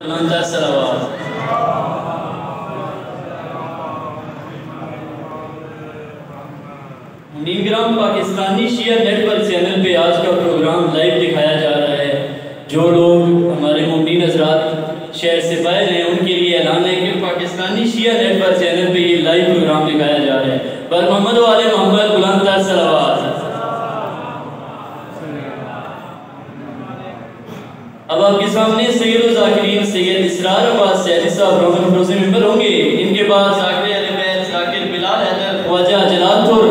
नीमग्राम पाकिस्तानी शिया network channel पे आज का प्रोग्राम लाइव दिखाया जा रहा है। जो लोग हमारे मुमीन हज़रात शहर से बाहर हैं उनके लिए ऐलान है कि पाकिस्तानी शिया नेटवर्क चैनल पे ये लाइव प्रोग्राम दिखाया जा रहा है। पर मोहम्मद वाले मोहम्मद बुलंद सलावत। अब आपके सामने सैयद ज़ाकिरीन सैयद इसरार अब्बास सैदी साहब रोज़न रोज़े मेंबर होंगे। इनके बाद ज़ाकिर अली ज़ाकिर बिलाल हैदर ख्वाजा जलालपुर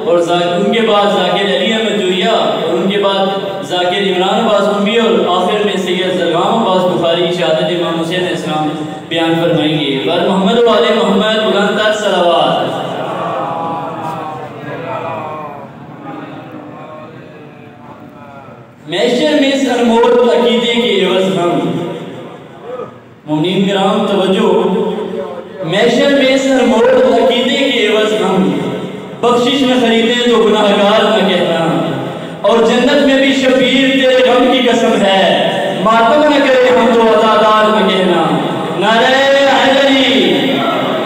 और उनके बाद ज़ाकिर अली अहमद जुइया और उनके बाद ज़ाकिर इमरान अब्बास उम्मी और आखिर में सैयद ज़रगाम अब्बास बुखारी शहादत इमाम हुसैन इस्लाम बयान फरमाएंगे। पर मोहम्मद वाले मोहम्मद बुलंद सलावत। मैशर में इस अनमोल अकीदे के एवज़ हम मुनीम किराम तवज्जो, मैशर में इस अनमोल अकीदे के एवज़ हम बख्शिश में खरीदे तो गुनाहगार न कहना और जन्नत में भी शबीर तेरे गम की कसम है, मातम न करे हम तो अतादार न कहना। नारे हैदरी।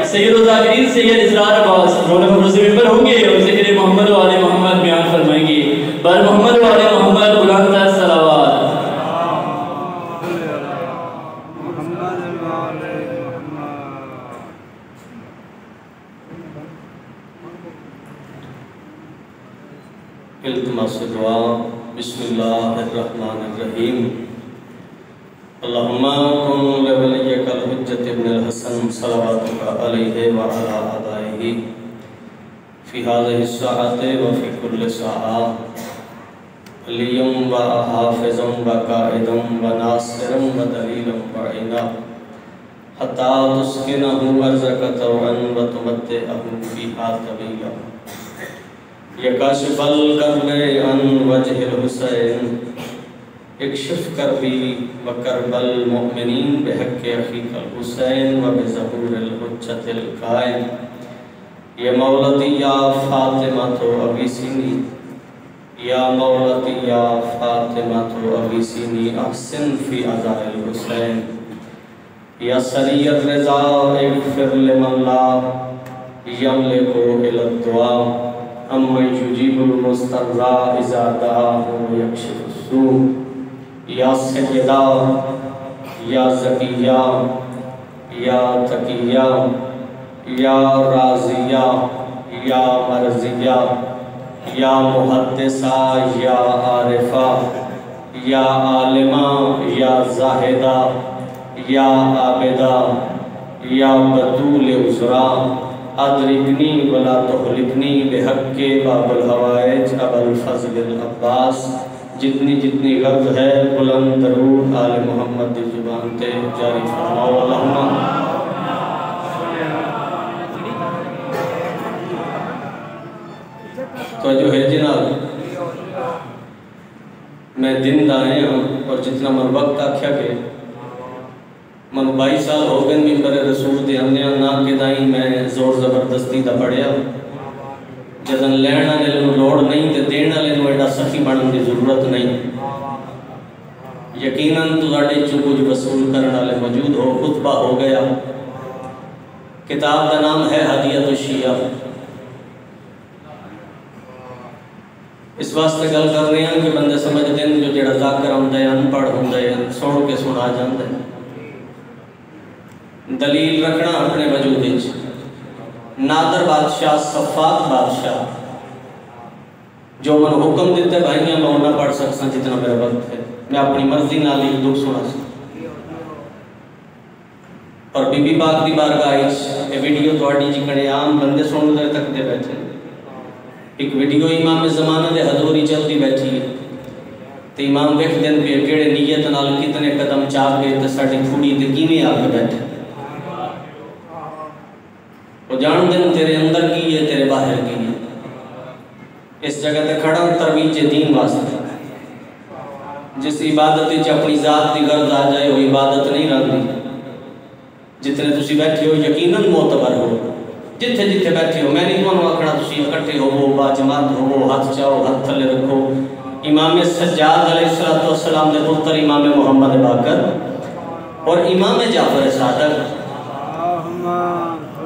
सैयद ज़ाकिरीन सैयद इसरार अब्बास रोज़न रोज़े मेंबर होंगे और ज़िक्र मोहम्मद वाले मोहम्मद बयान फरमाएंगे। पर मोहम्मद वाले मोहम्मद बुलंद सलावत। इल्तिमास दुआ। बिस्मिल्लाहिर्रहमानिर्रहीम। अल्लाहुम्मा कुन लिवलिय्यकल हुज्जत इब्नुल हसन सलवातुका अलैहि व अला आबाइहि फ़ी हाज़िहि स्साअति व फ़ी कुल्लि साअ लियम व हाफ़िज़म व काइदम व नासिरम व दलीलम व इना हत्ता तुस्किनहु अर्ज़क तौअन व तुमत्तिअहु फ़ीहा तवीला यकाशिफल कर्बे अन वजहिल हुसैन इक्शिफ करबी व करबल मुअमिनीन बिहक़्क़ि अख़ीकल हुसैन व बिज़हूरिल हुज्जतिल क़ाइम या मौलती या फ़ातिमा तो अबीसिनी या मौलती या फ़ातिमा तो अबीसिनी अहसिन फ़ी अज़ाइल हुसैन या सरियत रज़ा इग़फ़िर लिमन ला यमलिकु इलद दुआ अम्मन युजीबुल मुस्तर्रा इज़ा दआहु व यक्शिफुस सू या सय्यदा या ज़किया या तकिया या राज़िया या मरज़िया या मुहद्दिसा या आरिफा या आलिमा या ज़ाहिदा या आबिदा या बतूल उज़रा अदरिकनी वला तुहलिकनी बिहक़्क़ि बाबुल हवाइज अबुल फ़ज़्ल अब्बास। जितनी जितनी गर्ज है बुलंद दरूद आले मोहम्मद की ज़ुबान ते जारी फरमाओ। अल्लाहुम्मा तो जो है जनाब मैं दिन दाए और जितना मन वक्त आख्या के मन 22 साल हो गए मिंबर रसूल दे आने ना के दाई मैं जोर ज़बरदस्ती दा पढ़िया जदन लैण वाले लोड़ नहीं तो देने वाले एडा सखी बनने की जरूरत नहीं। यकीनन तुहाडे चो कुछ वसूल करने वाले मौजूद हो। खुतबा हो गया। किताब का नाम है हदियत शिया। इस वास्ते गल कर रहे हैं कि बंदे समझते हैं जो जेड़ा ज़ाकिर होंदा है अनपढ़ होंदा है सुन के सुना जाता है। दलील रखना अपने वजूद विच। नादर बादशाह सफ़ाक बादशाह जो मैंने हुक्म दिता भाइयों मैं उन्ना पढ़ सकता जितना मेरा वक्त है। मैं अपनी मर्जी नाल ही दुख सुना सकता। और बीबी पाक की बारगाह वीडियो थोड़ी जिकड़े आम बंदे सुन रहे तकते बैठे। एक वीडियो इमाम ज़माना दे हजूरी चलती बैठी है तो इमाम वेख दिन पे केड़े नीयत नाल कितने कदम चाह के तो साडी कुड़ी ते किवें आके बैठे। वो जान दिन तेरे अंदर की है तेरे बाहर की है। इस जगह ते खड़ा तरवीज दीन वास्ते। जिस इबादत अपनी जात की गर्ज आ जाए वो इबादत नहीं रही। जितने तुसी बैठे हो यकीनन मोतबर हो। जिथे जिथे बैठे हो मैं नहीं तुहानू आखना तुसी इकट्ठे होवो बाजमात होवो हाथ चाओ हाथ थले रखो। इमाम सज्जाद अलैहिस्सलातु वस्सलाम दे पुत्र इमाम मुहम्मद बाकर और इमाम जाफर सादक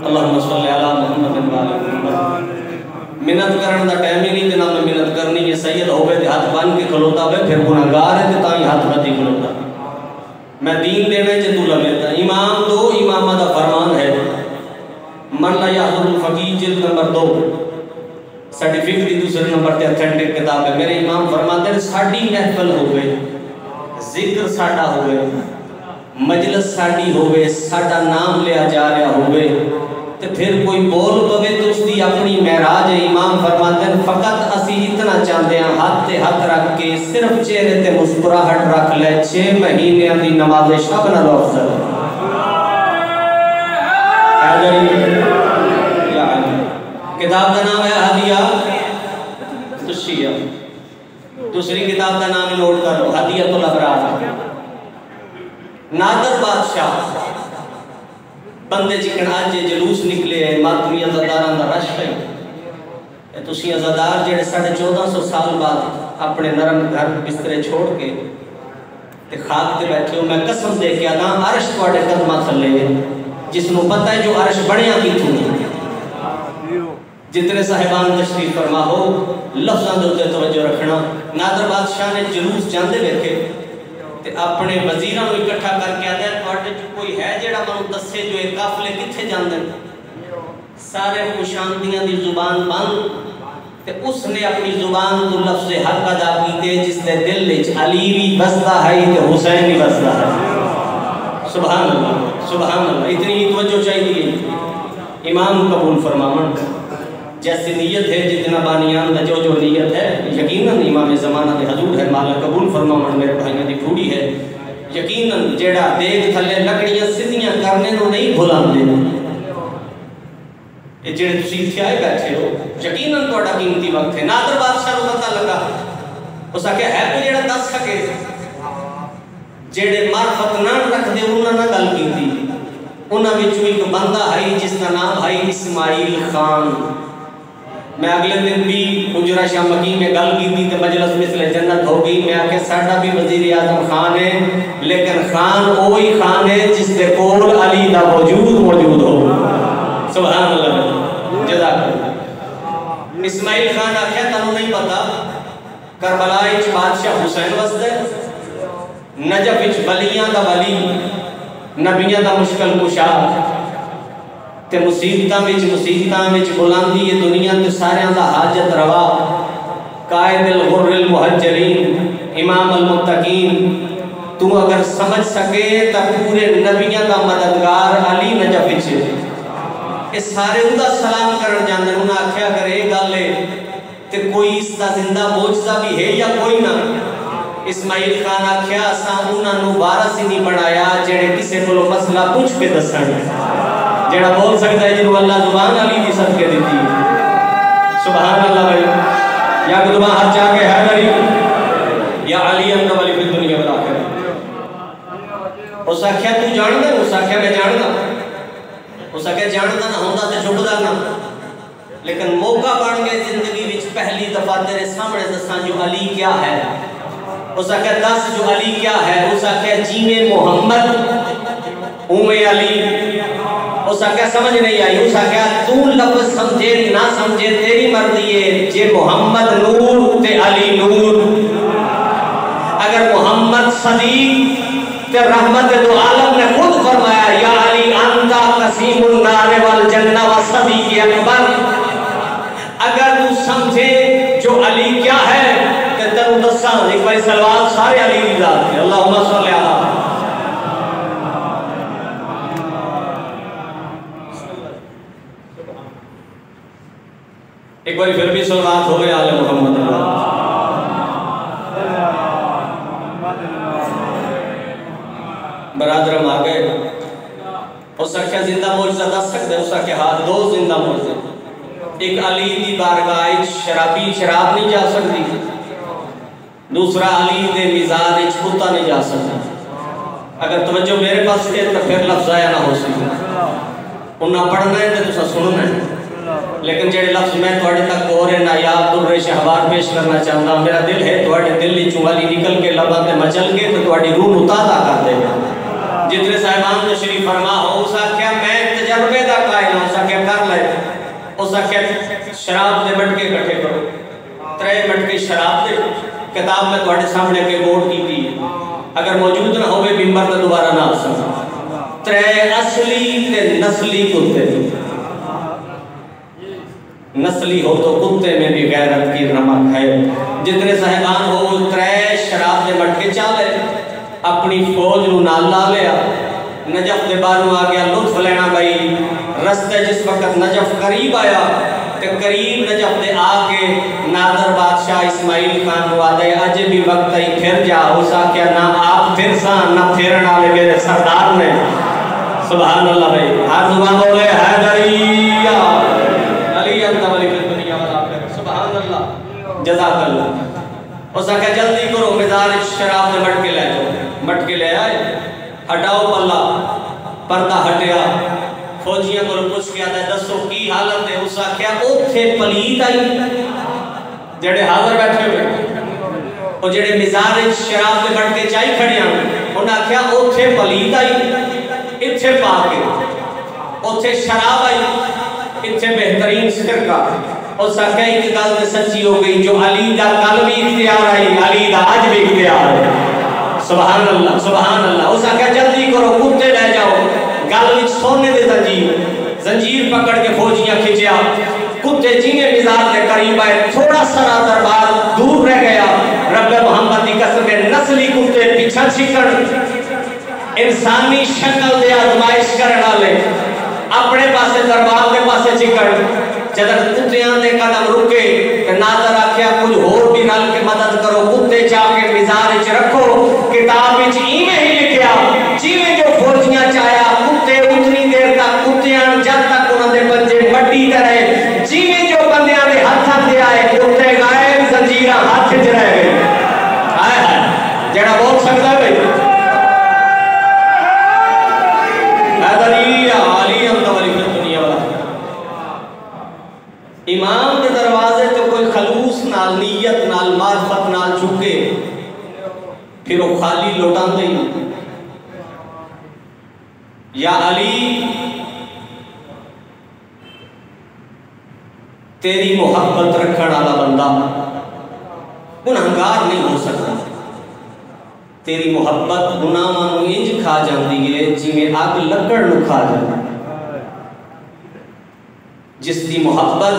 अल्लाहुम्मा सल्ली अला मुहम्मद व आले मुहम्मद। मिन्नत करन दा टाइम ही नहीं जना मैं मिन्नत करनी है। सैयद होवे ते हाथ बन के खलोता वे, फिर गुनाहगार है ते ताई हाथ बंदी खलोता। मैं दीन देने च तू लवेता। इमाम दो इमामा दा फरमान है, मन ला याहुल फकीह जिल्द नंबर 2 सर्टिफिकेट दी दूसरे नंबर ते ऑथेंटिक किताब है। मेरे इमाम फरमाते साडी महफिल होवे, जिक्र साडा होवे, मजलिस साडी होवे, साडा नाम लिया जा रहा होवे ते फिर कोई बोल पवे तो उसकी अपनी महराज है। इमाम फरमाते हैं फकत असी इतना चाहते हैं हाथ ते हाथ रख के सिर्फ चेहरे ते मुस्कुराहट रख ले, 6 महीने की नमाज शब नालों अफजल है। किताब का नाम है हदिया तुशिया। दूसरी किताब का नाम नोट करो, हदियतुल अबरार। नादर बादशाह बंदे चिकन आज जलूस निकले है, मातमी अज़ादारां दा रश है। तुसी अज़ादार जेड़े 1450 साल बाद अपने नरम घर बिस्तरे छोड़ के ते खाक ते बैठे हो, मैं कसम दे के आना अर्श तुहाडे कदमां थल्ले है, जिसनों पता है जो अर्श बनिया किथों। जितने साहिबान तशरीफ फरमा हो लफ्ज़ां दे उत्ते तवज्जो रखना। नादर बादशाह ने जलूस जांदे वेखे ते अपने वजीरां नूं इकट्ठा करके आदा तुहाडे च कोई है जेड़ा मैनूं दस्से जो ये काफले कित्थे जांदे ने। सारे खुशामदियां दी जुबान बंद ते उसने अपनी जुबान तो लफ्ज़ हक अदा कीते जिसदे दिल विच अली भी बसदा है ते हुसैन भी बसदा है। सुभान अल्लाह सुभान अल्लाह। इतनी ही तवज्जो चाहिए। इमाम कबूल फरमावन जैसी नीयत है जितना बानियान दा जो नीयत है यकीनन इमाम ज़माना दे हजूर है, माला कबूल फरमावन मेरे भाइयों दी थोड़ी है। यकीनन जेड़ा देग थले लकड़ियां सीधियां करने नु नहीं भुलांदे, ये जेड़े तुसी इत्थे आए बैठे हो यकीनन तुहाडा कीमती वक्त है। नादर बादशाह नु पता लगा, उस आखे है कोई जेड़ा दस सके जेड़े मार्फत ना रखदे उन्हां नाल गल कीती। उन्हां विचों एक बंदा है जिसका नाम है इस्माइल खान। मैं अगले दिन भी हुजरा शाह मकी में गल की थी तो मजलिस मिसले जन्नत हो गई। मैं आके साडा भी वजीर आजम खान है, लेकिन खान वही खान है जिसके कोल अली दा वजूद मौजूद हो। सुभान अल्लाह जज़ाक। इस्माइल खान आख्या तनु नहीं पता करबला विच बादशाह हुसैन वसदे, नजफ विच वलियां दा वली, नबियां दा मुश्किल कुशा ते मुसीबतां विच बुलंदी ये दुनिया ते सारियां दा हाजत रवा, कायदुल गुर्रिल मुहज्जरीन इमाम अल मुत्तकीन। तू अगर समझ सके तो पूरे नबियां दा मददगार अली नजफ विच ये सारे उदा सलाम करन जांदे। उन्हां आख्या अगर ये गल है ते कोई इसदा जिंदा मौजज़ा भी है या कोई ना। इस्माइल खान आख्या असां उन्हां नूं वारिस ही नहीं बनाया जेड़े किसे कोलों मसला पूछ के दसन, जेड़ा बोल सकता है जिन्हों अल्लाह जुबान अली दी सदके दी। सुभान अल्लाह भाई। या गुदमा हाथ जाके है गरी या अली अंद वाली फिर दुनिया में आखिर। उस आख्या तू जानदा? उस आख्या मैं जानदा। उस आख्या जानदा ना होंदा ते झुकदा ना, लेकिन मौका बन गया जिंदगी विच पहली दफा तेरे सामने दसां जो अली क्या है। उस आख्या दस जो अली क्या है। उस आख्या जिवें मोहम्मद उवें अली। उस आख्या समझ नहीं आई। उस आख्या तू लफ्ज़ समझे ना समझे तेरी मर्जी है। जे मोहम्मद नूर ते अली नूर। अगर मोहम्मद सदीक ते रहमत दो आलम ने खुद फरमाया या अली अंता कसीमुन नार वल जन्नह व सदीक अकबर। अगर तू समझे जो अली क्या है ते तेनू दसां एक बार सलवात सारे अली दी जात है। अल्लाहुम्मा सल्ली अला। एक बार फिर भी सलवात हो गया आले मोहम्मद। बरादर आ गए। उस आख्या जिंदा मौजज़ा दस सकते? उस आख्या हाँ दो जिंदा मौजज़े। एक अली की बारगाह शराबी शराब नहीं जा सकती, दूसरा अली के मिजाज कुत्ता नहीं जा सकता। अगर तवज्जो मेरे पास है तो फिर लफ्ज़ आया ना हो सके। उन्हें पढ़ना है तो तुसा सुनना है, लेकिन जेड़े लफ्ज़ मैं थोड़े तक और नायाब दुर्रे शहबार पेश करना चाहता। मेरा दिल है थोड़े दिल चुंगाली निकल के लबां ते मचल के तो थोड़ी रूह ताज़ा कर देगा। जितने साहिबान तशरीफ फरमा हो उस आख्या मैं तजर्बे दा कायल उस आख्या कर ले उस आख्या शराब दे मटके इकट्ठे करो 3 मटके शराब दे किताब में तुम्हारे सामने के बोर्ड की थी अगर मौजूद ना होवे मिंबर ते दोबारा ना सुन 3 असली ते नस्ली कुत्ते नस्ली हो तो कुत्ते में भी गैरत की नमक है जितने साहिबान हो 3 शराब दे मटके चाले अपनी फौज नू नाल ला लिया नजफ दे बारू आ गया लुत्फ लेना भाई रस्ते जिस वक्त नजफ करीब आया ते करीब नजफ दे आके नादर बादशाह इस्माइल खान को आदे अज भी वक्त ही फिर जा उसा क्या ना आप फिर सा ना फिरन वाले मेरे सरदार ने सुभान अल्लाह भाई हर जुबान बोले हैदरिया अली अंत वाली दुनिया वाला सुभान अल्लाह जज़ाकल्लाह उसा क्या जल्दी करो मिजाज शराब दे मटके ले जाओ मटके ले आए हटाओ पल्ला पर्दा हटिया फौजियां को पूछ के आता दसो की हालत है उस आख्या ओथे पलीत आई जेड़े हाजिर बैठे हुए और जेड़े मिजाज शराब दे मटके चाई खड़ियां उन्हें आख्या ओथे पलीत आई इत्थे पा के ओथे शराब आई इत्थे बेहतरीन सिरका और साके एक गल ते सच्ची हो गई जो अली दा कल भी इख्तियार आई अली दा आज भी इख्तियार है सुभान अल्लाह उस आख्या जल्दी करो कुत्ते ले जाओ गल विच सोने दे जंजीर पकड़ के फौजियां खिंचया कुत्ते जिने मिजाज के करीब आए थोड़ा सा दरबार दूर रह गया रब मोहम्मद की कसम है नस्ली कुत्ते पीछा छिकड़ इंसानी शक्ल दे आजमाइश करने वाले अपने पासे दरबार के पासे छिकड़ जदर कुत्तियां दे कदम रुके ते नादर आख्या कुछ होर भी रल के मदद करो कुत्ते जाके मिजाज विच रखो किताब विच इवें ही लिखया जिवें जो फौजियां चाया कुत्ते उतनी देर तक कुत्तियां जब तक उन्हां दे बच्चे मट्टी ते रहे जिवें जो बंदियां दे हत्थां ते आए कुत्ते गायब जंजीरां हाथ च रह गई हाय हाय जेड़ा बोल सकदा भाई हैदरिया अली अंत वाली दुनिया वाला इमाम के दरवाजे तो कोई खलूस नाल नीयत नाल मार्फत नाल झुके फिर वो खाली लौटाते ही या अली तेरी मोहब्बत रखने वाला बंदा गुनहगार नहीं हो सकता तेरी मोहब्बत गुनाहां नूं इंज खा जाती है जिवें अग लकड़ नूं खा जाती जिसकी मोहब्बत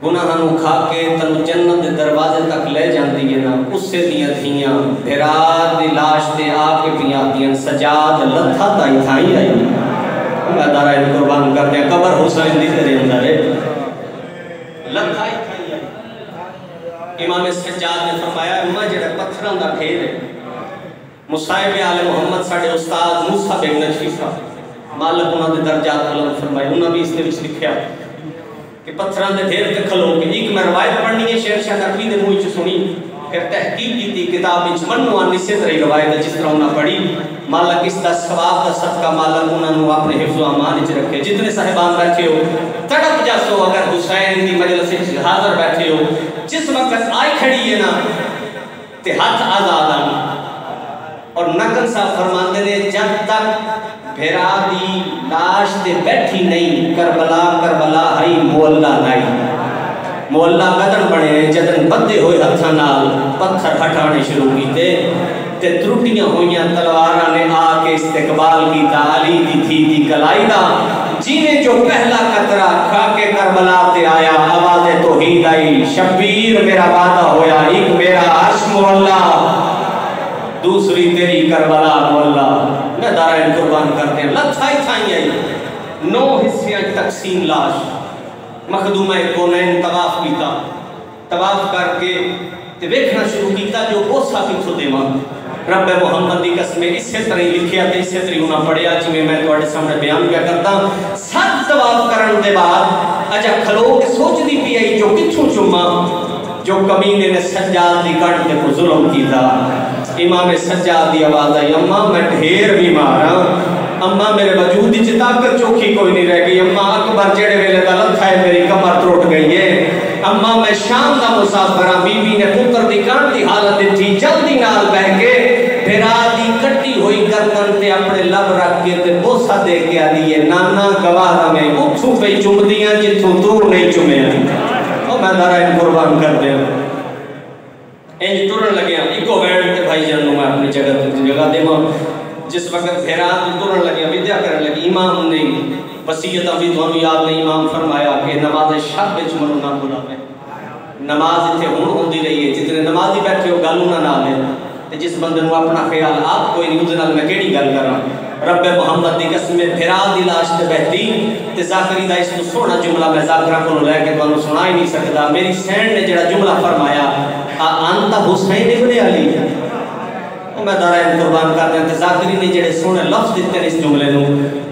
गुनाहां नूं खा के तनु जन्नत दे दरवाजे तक ले जाती है ना उससे दियां धीयां भिरा दी लाश ते आके पियां दियां सजाद लथा ताई थाई आई मैं दारा कुर्बान कर दिया कब्र हुसैन दी तेरे अंदर है लथा ही थाई आई इमाम सज्जाद ने फरमाया अम्मा जेड़ा पत्थरां दा ढेर है मुसाहिब आले मोहम्मद साडे उस्ताद मूसा बिन नशीफा मालक उन्होंने दर्जात बुलंद फरमाए उन्होंने भी इसने विच लिखया कि पत्थरां दे ढेर ते खलो के एक मैं रवायत पढ़नी है शेर शाह नकवी दे मुंह च सुनी फिर तहकीक की थी किताब विच मन्नो अनिसे तरह रवायत जिस तरह उन्होंने पढ़ी मालक इसका सवाब दा सदका मालक उन्होंने अपने हिफ्ज़ व अमान च रखे जितने साहिबान बैठे हो तड़प जासो अगर हुसैन दी मजलिस विच हाजिर बैठे हो जिस वक्त आई खड़ी है ना ते हाथ आजाद आनी और नकल साहब फरमाते ने जब तक भेरा दी लाश ते बैठी नहीं करबला करबला हई मोहल्ला नहीं मोहल्ला कदन बने जदन बद्दे होए हत्थां नाल पत्थर हटाने शुरू कीते ते त्रुटियां होइयां तलवारां ने आके इस्तेकबाल कीता अली दी थी दी कलाई दा जिने जो पहला कतरा खा के करबला ते आया आवाज़ तौहीद आई शबीर मेरा वादा होया एक मेरा अर्श मोहल्ला दूसरी तेरी करबला मोहल्ला मैं दारा कुर्बान करते हैं लथाई थाई आई 9 हिस्से तकसीम लाश मखदूमा कोनैन तवाफ कीता तवाफ करके ते देखना शुरू कीता जो बोसा किथों देवां रब मोहम्मद दी कसम इसे तरह लिखिया ते इसे तरह उन्हां पढ़िया जिवें मैं तुहाडे सामने बयान किया करदा सब तवाफ करन दे बाद अजा खलो के सोचदी पई आई जो किथों चुमा जो कमीने ने सज्जाद दी कट ते को जुल्म कीता इमाम सज्जाद दी आवाज आई अम्मा मैं ढेर बीमार हां अम्मा मेरे वजूद च ताकत चोखी कोई नहीं रह गई अम्मा अकबर जेड़े वेले दा लथा है मेरी कमर त्रुट गई है अम्मा मैं शाम दा मुसाफिर हां बीबी ने पुत्र दी कांड दी हालत थी जल्दी नाल बह के फिरा दी कट्टी हुई कर ते अपने लब रख के ते बोसा दे के आदी है नाना गवाह में उठू पे चुमदियां जिथों तू नहीं चुमिया ओ मैं दारा इन कुर्बान कर दे इंज टुरन लगे इको वैन ते भाई जान मैं अपनी जगह देवा जिस वक्त फेरा टुरन लगे विद्या करन लगी इमाम ने वसीयत भी ਤੁਹਾਨੂੰ याद नहीं इमाम फरमाया कि नमाज शब विच मनु ना बुलावे नमाज इत्थे हुण होंदी रही है जितने नमाजी बैठे हो गल उन्हां नाल है ते जिस बंदे नु अपना ख्याल आप कोई नहीं उस नाल मैं केड़ी गल करा रब्बे मोहम्मद दी कसम फिरा दी लाश ते बैठी ते ज़ाकरी दा इस सोहना जुमला मैं ज़ाकरा को लेके ਤੁਹਾਨੂੰ सुना ही नहीं सकदा मेरी सैन ने जेड़ा जुमला फरमाया अंत हुसैन इब्न अली मैं दारा कुर्बान कर दिया ते ज़ाकरी ने जेड़े सोहने लफ्ज़ दिते इस जुमले नु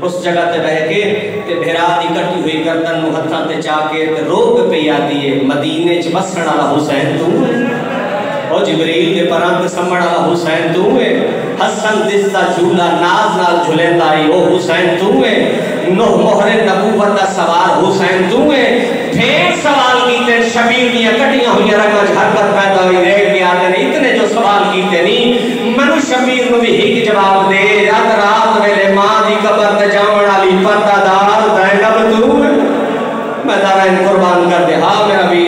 उस जगह ते बह के ते फिरा दी कटी हुई गर्दन नु हत्थां ते चा के ते रोक पे आती है मदीने च बसण वाला हुसैन तू ओ जिब्रील दे परां ते समण वाला हुसैन तू है हसन दिसदा झूला नाज नाल झुलेंदा है ओ हुसैन तू है नो मोहरे नबूवत दा सवार हुसैन तू है फिर सवाल कीते शबीर दी कटियां हुई रगज हरकत पैदा हुई रह गया ने इतने जो सवाल कीते नहीं मनु शबीर नु भी एक जवाब दे रात वेले मां दी कब्र ते जावण वाली पर्दादार ज़ैनब तू मैं दारा इन कुर्बान कर दे हां मेरा भी